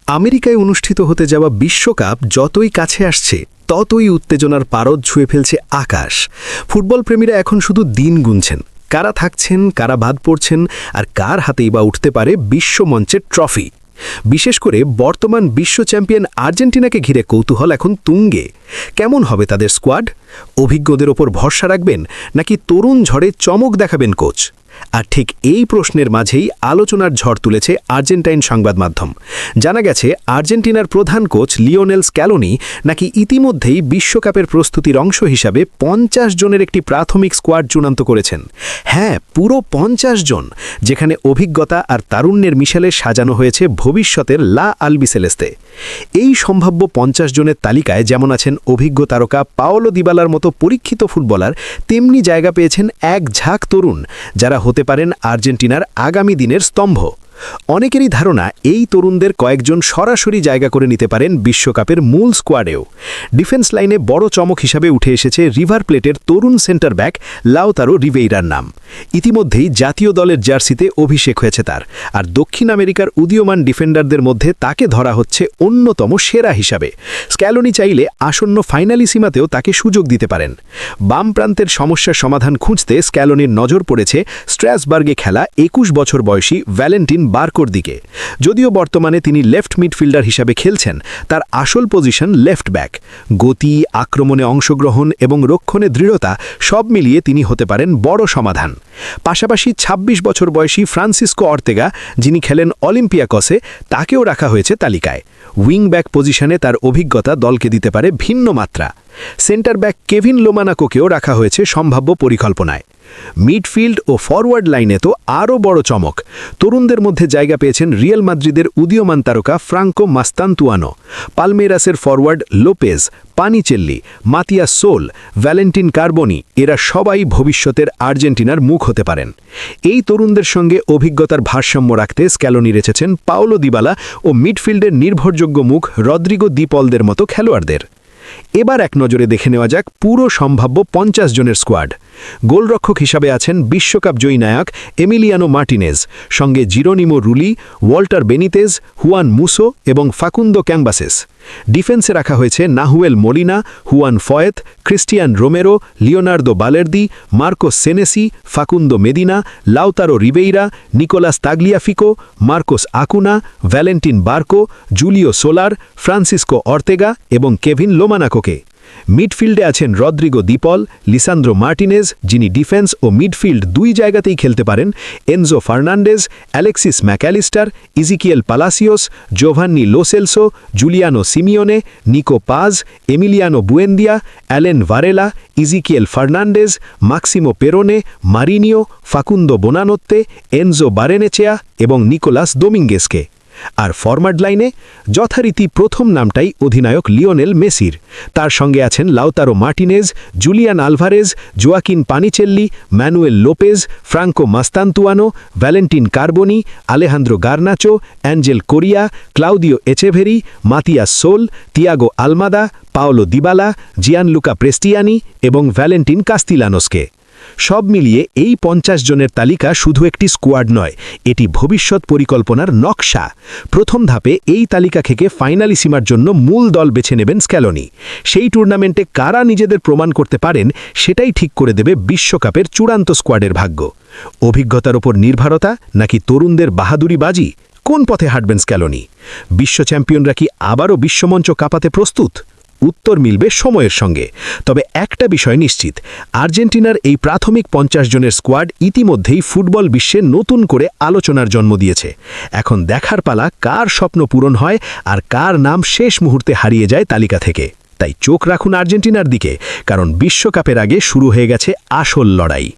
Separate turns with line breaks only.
আমেরিকায় অনুষ্ঠিত হতে যাওয়া বিশ্বকাপ যতই কাছে আসছে ততই উত্তেজনার পারদ ছুঁয়ে ফেলছে আকাশ। ফুটবল প্রেমীরা এখন শুধু দিন গুনছেন, কারা থাকছেন, কারা বাদ পড়ছেন, আর কার হাতেই বা উঠতে পারে বিশ্বমঞ্চের ট্রফি। বিশেষ করে বর্তমান বিশ্ব চ্যাম্পিয়ন আর্জেন্টিনাকে ঘিরে কৌতূহল এখন তুঙ্গে। কেমন হবে তাদের স্কোয়াড? অভিজ্ঞদের ওপর ভরসা রাখবেন নাকি তরুণ ঝড়ে চমক দেখাবেন কোচ? আর ঠিক এই প্রশ্নের মাঝেই আলোচনার ঝড় তুলেছে আর্জেন্টাইন সংবাদ মাধ্যম। জানা গেছে আর্জেন্টিনার প্রধান কোচ লিওনেল স্ক্যালোনি নাকি ইতিমধ্যেই বিশ্বকাপের প্রস্তুতির অংশ হিসাবে ৫০ জনের একটি প্রাথমিক স্কোয়াড চূড়ান্ত করেছেন। হ্যাঁ, পুরো ৫০ জন, যেখানে অভিজ্ঞতা আর তারুণ্যের মিশেলে সাজানো হয়েছে ভবিষ্যতের লা আলবিসেলেস্তে। এই সম্ভাব্য ৫০ জনের তালিকায় যেমন আছেন অভিজ্ঞ তারকা পাওলো দিবালার মতো পরীক্ষিত ফুটবলার, তেমনি জায়গা পেয়েছেন এক ঝাঁক তরুণ যারা হতে পারেন আর্জেন্টিনার আগামী দিনের স্তম্ভ। অনেকেরই ধারণা এই তরুণদের কয়েকজন সরাসরি জায়গা করে নিতে পারেন বিশ্বকাপের মূল স্কোয়াডেও। ডিফেন্স লাইনে বড় চমক হিসাবে উঠে এসেছে রিভার প্লেটের তরুণ সেন্টার ব্যাক লাউতারো রিভেইরার নাম। ইতিমধ্যেই জাতীয় দলের জার্সিতে অভিষেক হয়েছে তার, আর দক্ষিণ আমেরিকার উদীয়মান ডিফেন্ডারদের মধ্যে তাকে ধরা হচ্ছে অন্যতম সেরা হিসাবে। স্ক্যালোনি চাইলে আসন্ন ফাইনালিসিমাতেও তাকে সুযোগ দিতে পারেন। বাম প্রান্তের সমস্যার সমাধান খুঁজতে স্ক্যালোনির নজর পড়েছে স্ট্র্যাসবার্গে খেলা ২১ বছর বয়সী ভ্যালেন্টিন বার্কোর দিকে। যদিও বর্তমানে তিনি লেফট মিডফিল্ডার হিসাবে খেলছেন, তার আসল পজিশন লেফট ব্যাক। গতি, আক্রমণে অংশগ্রহণ এবং রক্ষণে দৃঢ়তা সব মিলিয়ে তিনি হতে পারেন বড় সমাধান। পাশাপাশি ২৬ বছর বয়সী ফ্রান্সিসকো অর্তেগা, যিনি খেলেন অলিম্পিয়াকসে, তাকেও রাখা হয়েছে তালিকায়। উইং ব্যাক পজিশনে তার অভিজ্ঞতা দলকে দিতে পারে ভিন্ন মাত্রা। সেন্টার ব্যাক কেভিন লোমানাকোকেও রাখা হয়েছে সম্ভাব্য পরিকল্পনায়। মিডফিল্ড ও ফরওয়ার্ড লাইনে তো আরও বড় চমক। তরুণদের মধ্যে জায়গা পেয়েছেন রিয়াল মাদ্রিদের উদীয়মান তারকা ফ্রাঙ্কো মাস্তান্তুয়ানো, পালমেরাসের forward Lopez, Panichelli, Matias Soule, Valentin Carboni. এরা সবাই ভবিষ্যতের আর্জেন্টিনার মুখ হতে পারেন। এই তরুণদের সঙ্গে অভিজ্ঞতার ভারসাম্য রাখতে স্ক্যালোনি রেখেছেন পাওলো দিবালা ও মিডফিল্ডের নির্ভরযোগ্য মুখ রদ্রিগো দি পলদের মতো খেলোয়াড়দের। এবার এক নজরে দেখে নেওয়া যাক পুরো সম্ভাব্য ৫০ জনের স্কোয়াড। গোলরক্ষক হিসাবে আছেন বিশ্বকাপ জয়ী নায়ক এমিলিয়ানো মার্টিনেজ, সঙ্গে Geronimo Rulli, Walter Benitez, Juan Musso এবং ফাকুন্দো ক্যাম্বাসেস। ডিফেন্সে রাখা হয়েছে Nahuel Molina, Juan Foyth, Cristian Romero, Leonardo Balerdi, Marcos Senesi, Facundo Medina, Lautaro রিবেইরা, Nicolas Tagliafico, Marcos Acuna, Valentin Barco, Julio Soler, Francisco Ortega এবং Kevin লোমানাকোকে। মিডফিল্ডে আছেন Rodrigo De Paul, Lisandro Martinez, যিনি ডিফেন্স ও মিডফিল্ড দুই জায়গাতেই খেলতে পারেন, Enzo Fernandez, Alexis Mac Allister, Ezequiel Palacios, Giovani Lo Celso, Giuliano Simeone, Nico Paz, Emiliano Buendia, Alan Varela, Ezequiel Fernandez, Maximo Perrone, Marinho, Facundo Buonanotte, Enzo Barrenechea এবং Nicolas দোমিঙ্গেসকে। আর forward লাইনে যথারীতি প্রথম নামটাই অধিনায়ক লিওনেল মেসির। তার সঙ্গে আছেন Lautaro Martinez, Julian Alvarez, Joaquin Panichelli, Manuel Lopez, Franco Mastantuono, Valentin Carboni, Alejandro Garnacho, Angel Correa, Claudio Echeverri, Matias Soule, Tiago Almada, Paulo Dybala, Gianluca Prestianni এবং ভ্যালেন্টিন কাস্তিলানোসকে। সব মিলিয়ে এই ৫০ জনের তালিকা শুধু একটি স্কোয়াড নয়, এটি ভবিষ্যৎ পরিকল্পনার নকশা। প্রথম ধাপে এই তালিকা থেকে ফাইনালিসিমার জন্য মূল দল বেছে নেবেন স্ক্যালোনি। সেই টুর্নামেন্টে কারা নিজেদের প্রমাণ করতে পারেন সেটাই ঠিক করে দেবে বিশ্বকাপের চূড়ান্ত স্কোয়াডের ভাগ্য। অভিজ্ঞতার ওপর নির্ভরতা নাকি তরুণদের বাহাদুরি বাজি? কোন পথে হাঁটবেন স্ক্যালোনি? বিশ্ব চ্যাম্পিয়নরা কি আবারও বিশ্বমঞ্চ কাঁপাতে প্রস্তুত? উত্তর মিলবে সময়ের সঙ্গে। তবে একটা বিষয় নিশ্চিত, আর্জেন্টিনার এই প্রাথমিক ৫০ জনের স্কোয়াড ইতিমধ্যেই ফুটবল বিশ্বে নতুন করে আলোচনার জন্ম দিয়েছে। এখন দেখার পালা কার স্বপ্ন পূরণ হয় আর কার নাম শেষ মুহূর্তে হারিয়ে যায় তালিকা থেকে। তাই চোখ রাখুন আর্জেন্টিনার দিকে, কারণ বিশ্বকাপের আগে শুরু হয়ে গেছে আসল লড়াই।